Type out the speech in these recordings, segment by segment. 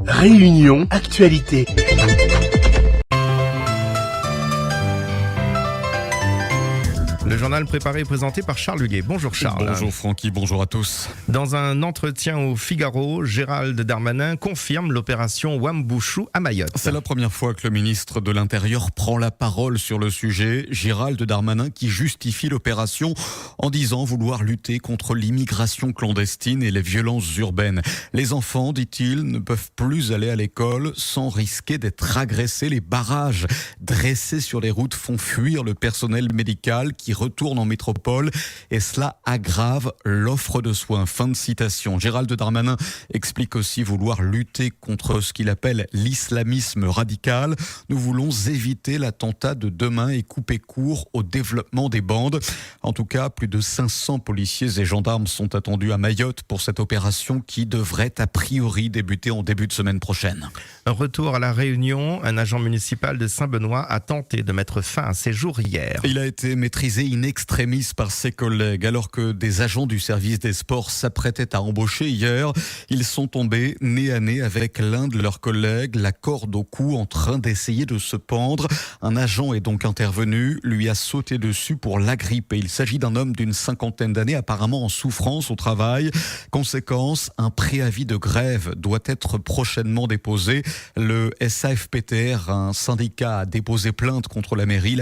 Réunion Actualité. Le journal préparé et présenté par Charles Huguet. Bonjour Charles. Bonjour Francky, bonjour à tous. Dans un entretien au Figaro, Gérald Darmanin confirme l'opération Wambushu à Mayotte. C'est la première fois que le ministre de l'Intérieur prend la parole sur le sujet. Gérald Darmanin qui justifie l'opération en disant vouloir lutter contre l'immigration clandestine et les violences urbaines. Les enfants, dit-il, ne peuvent plus aller à l'école sans risquer d'être agressés. Les barrages dressés sur les routes font fuir le personnel médical qui retourne en métropole et cela aggrave l'offre de soins. Fin de citation. Gérald Darmanin explique aussi vouloir lutter contre ce qu'il appelle l'islamisme radical. Nous voulons éviter l'attentat de demain et couper court au développement des bandes. En tout cas, plus de 500 policiers et gendarmes sont attendus à Mayotte pour cette opération qui devrait a priori débuter en début de semaine prochaine. Retour à la Réunion, un agent municipal de Saint-Benoît a tenté de mettre fin à ses jours hier. Il a été maîtrisé in extremis par ses collègues alors que des agents du service des sports s'apprêtaient à embaucher hier. Ils sont tombés nez à nez avec l'un de leurs collègues, la corde au cou en train d'essayer de se pendre. Un agent est donc intervenu, lui a sauté dessus pour l'agripper. Il s'agit d'un homme d'une cinquantaine d'années apparemment en souffrance au travail. Conséquence, un préavis de grève doit être prochainement déposé. Le SAFPTR, un syndicat, a déposé plainte contre la mairie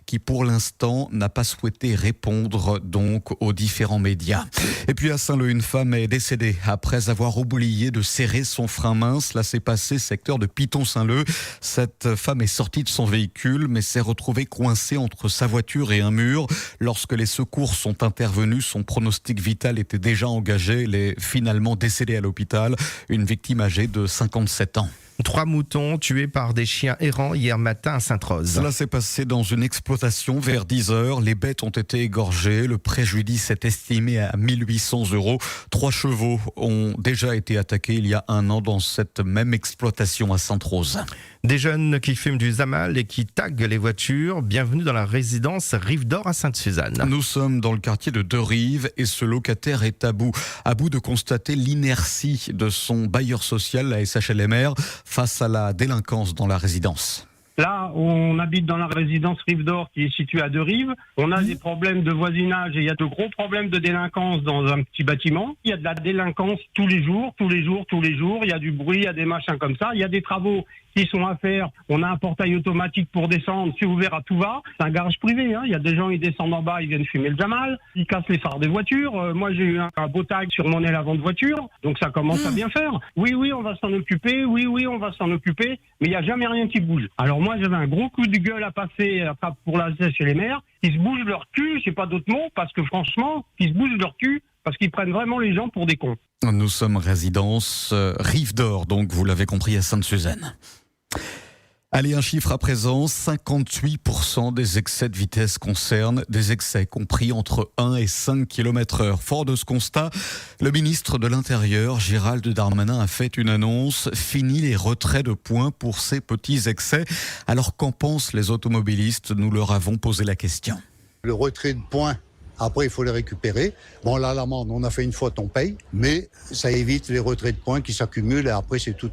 qui pour l'instant n'a pas souhaité répondre donc aux différents médias. Et puis à Saint-Leu, une femme est décédée après avoir oublié de serrer son frein mince. Là, c'est passé secteur de Piton-Saint-Leu. Cette femme est sortie de son véhicule mais s'est retrouvée coincée entre sa voiture et un mur. Lorsque les secours sont intervenus, son pronostic vital était déjà engagé. Elle est finalement décédée à l'hôpital. Une victime âgée de 57 ans. 3 moutons tués par des chiens errants hier matin à Sainte-Rose. Cela s'est passé dans une exploitation vers 10h. Les bêtes ont été égorgées. Le préjudice est estimé à 1 800 €. 3 chevaux ont déjà été attaqués il y a un an dans cette même exploitation à Sainte-Rose. Des jeunes qui fument du Zamal et qui taguent les voitures. Bienvenue dans la résidence Rive d'Or à Sainte-Suzanne. Nous sommes dans le quartier de Deux-Rives et ce locataire est à bout de constater l'inertie de son bailleur social, la SHLMR, face à la délinquance dans la résidence. Là, on habite dans la résidence Rive d'Or qui est située à Deux-Rives. On a des problèmes de voisinage et il y a de gros problèmes de délinquance dans un petit bâtiment. Il y a de la délinquance tous les jours. Il y a du bruit, il y a des machins comme ça. Il y a des travaux qui sont à faire. On a un portail automatique pour descendre. C'est ouvert à tout va. C'est un garage privé. Il y a des gens, ils descendent en bas, ils viennent fumer le Jamal. Ils cassent les phares des voitures. Moi, j'ai eu un beau tag sur mon aile avant de voiture. Donc ça commence à bien faire. Oui, on va s'en occuper. Oui, on va s'en occuper. Mais il n'y a jamais rien qui bouge. Alors moi, j'avais un gros coup de gueule à passer pour la chez les maires. Ils se bougent leur cul. J'ai pas d'autre mot parce que franchement, ils se bougent leur cul parce qu'ils prennent vraiment les gens pour des cons. Nous sommes résidence Rive d'Or, donc vous l'avez compris, à Sainte-Suzanne. Allez, un chiffre à présent, 58% des excès de vitesse concernent des excès compris entre 1 et 5 km/h. Fort de ce constat, le ministre de l'Intérieur, Gérald Darmanin, a fait une annonce, fini les retraits de points pour ces petits excès. Alors qu'en pensent les automobilistes? Nous leur avons posé la question. Le retrait de points, après il faut les récupérer. Bon là, l'amende, on a fait une faute, on paye, mais ça évite les retraits de points qui s'accumulent et après c'est tout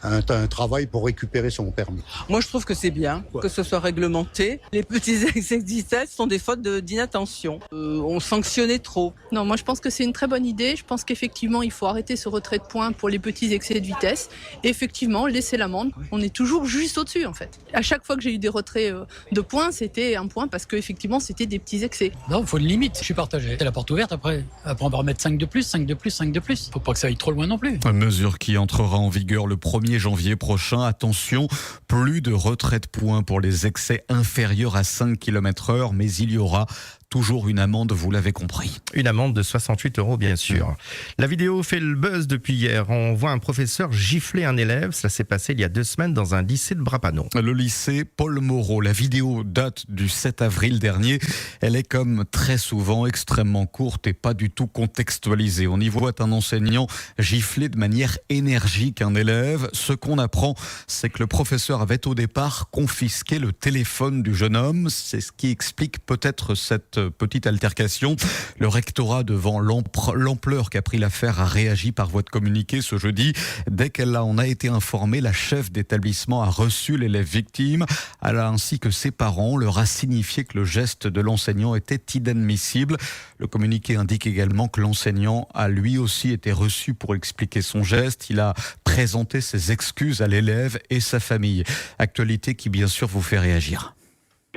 un travail pour récupérer son permis. Moi je trouve que c'est bien que ce soit réglementé. Les petits excès de vitesse sont des fautes d'inattention. On sanctionnait trop. Non, moi je pense que c'est une très bonne idée. Je pense qu'effectivement il faut arrêter ce retrait de points pour les petits excès de vitesse. Et effectivement, laisser l'amende. On est toujours juste au-dessus en fait. À chaque fois que j'ai eu des retraits de points, c'était un point parce qu'effectivement c'était des petits excès. Non, il faut une limite. Je suis partagé. C'est la porte ouverte après. Après on va remettre 5 de plus, 5 de plus, 5 de plus. Faut pas que ça aille trop loin non plus. Une mesure qui entrera en vigueur le 1er janvier prochain. Attention, plus de retrait de points pour les excès inférieurs à 5 km/h, mais il y aura toujours une amende, vous l'avez compris. Une amende de 68 € bien sûr. La vidéo fait le buzz depuis hier. On voit un professeur gifler un élève. Cela s'est passé il y a 2 semaines dans un lycée de Brapano. Le lycée Paul Moreau. La vidéo date du 7 avril dernier. Elle est comme très souvent extrêmement courte et pas du tout contextualisée. On y voit un enseignant gifler de manière énergique un élève. Ce qu'on apprend, c'est que le professeur avait au départ confisqué le téléphone du jeune homme. C'est ce qui explique peut-être cette cette petite altercation. Le rectorat, devant l'ampleur qu'a pris l'affaire, a réagi par voie de communiqué ce jeudi. Dès qu'elle en a été informée, la chef d'établissement a reçu l'élève victime. Elle a, ainsi que ses parents, leur a signifié que le geste de l'enseignant était inadmissible. Le communiqué indique également que l'enseignant a lui aussi été reçu pour expliquer son geste. Il a présenté ses excuses à l'élève et sa famille. Actualité qui bien sûr vous fait réagir.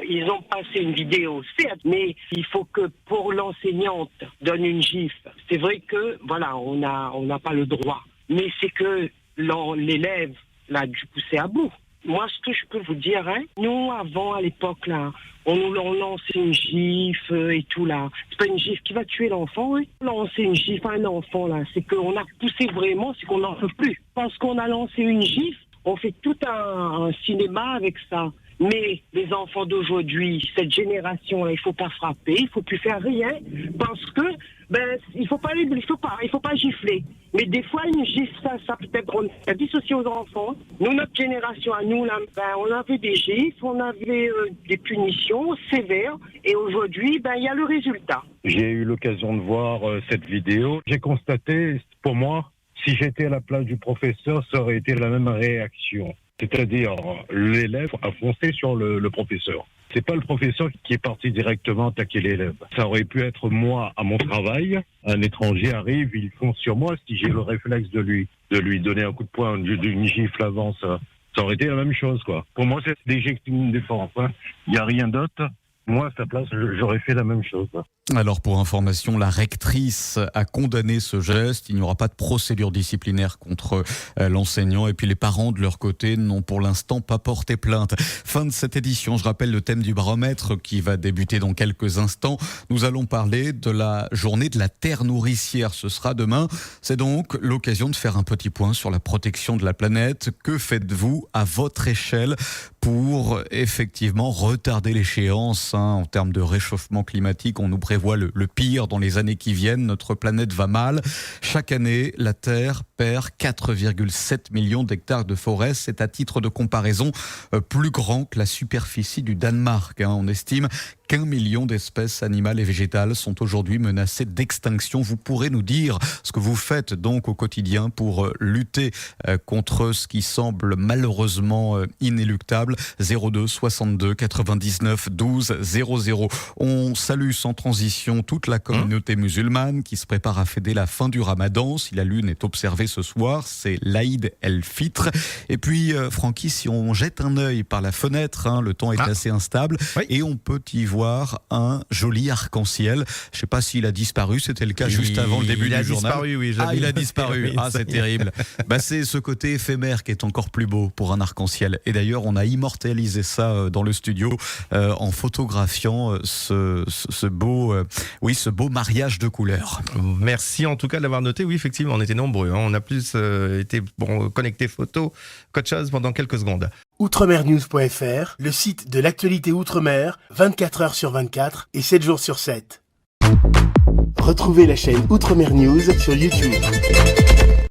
Ils ont passé une vidéo, certes, mais il faut que pour l'enseignante donne une gifle. C'est vrai que, voilà, on n'a pas le droit. Mais c'est que l'élève l'a dû pousser à bout. Moi, ce que je peux vous dire, nous, avant, à l'époque, là, on nous lançait une gifle et tout, là. C'est pas une gifle qui va tuer l'enfant, oui. Lancer une gifle à un enfant, là, c'est qu'on a poussé vraiment, c'est qu'on n'en peut plus. Parce qu'on a lancé une gifle, on fait tout un cinéma avec ça. Mais les enfants d'aujourd'hui, cette génération-là, il faut pas frapper, il faut plus faire rien, parce que il faut pas gifler. Mais des fois, une gifle, ça peut-être on dissocié aux enfants. Nous, notre génération, à nous, là, on avait des gifles, on avait des punitions sévères, et aujourd'hui, il y a le résultat. J'ai eu l'occasion de voir cette vidéo. J'ai constaté, pour moi, si j'étais à la place du professeur, ça aurait été la même réaction. C'est-à-dire, l'élève a foncé sur le professeur. C'est pas le professeur qui est parti directement attaquer l'élève. Ça aurait pu être moi à mon travail. Un étranger arrive, il fonce sur moi. Si j'ai le réflexe de lui donner un coup de poing d'une gifle avant, ça aurait été la même chose, quoi. Pour moi, c'est légitime défense. Il n'y a rien d'autre. Moi, à sa place, j'aurais fait la même chose. Alors, pour information, la rectrice a condamné ce geste. Il n'y aura pas de procédure disciplinaire contre l'enseignant. Et puis, les parents, de leur côté, n'ont pour l'instant pas porté plainte. Fin de cette édition. Je rappelle le thème du baromètre qui va débuter dans quelques instants. Nous allons parler de la journée de la terre nourricière. Ce sera demain. C'est donc l'occasion de faire un petit point sur la protection de la planète. Que faites-vous à votre échelle pour effectivement retarder l'échéance en termes de réchauffement climatique? On nous prévoit le pire dans les années qui viennent. Notre planète va mal. Chaque année, la Terre perd 4,7 millions d'hectares de forêt. C'est à titre de comparaison plus grand que la superficie du Danemark. On estime qu'1 million d'espèces animales et végétales sont aujourd'hui menacées d'extinction. Vous pourrez nous dire ce que vous faites donc au quotidien pour lutter contre ce qui semble malheureusement inéluctable. 02 62 99 12 00. On salue sans transition toute la communauté musulmane qui se prépare à fêter la fin du Ramadan. Si la lune est observée ce soir, c'est l'Aïd el-Fitr. Et puis, Francky, si on jette un œil par la fenêtre, le temps est assez instable, et on peut y voir un joli arc-en-ciel. Je ne sais pas s'il a disparu, c'était le cas juste avant le début du journal. Il a disparu, c'est terrible. C'est ce côté éphémère qui est encore plus beau pour un arc-en-ciel. Et d'ailleurs, on a immortalisé ça dans le studio en photographiant ce beau mariage de couleurs. Merci en tout cas de l'avoir noté. Oui, effectivement, on était nombreux. On a plus été connectés photos qu'autre chose pendant quelques secondes. Outremernews.fr, le site de l'actualité Outre-mer, 24 heures sur 24 et 7 jours sur 7. Retrouvez la chaîne Outremer News sur YouTube.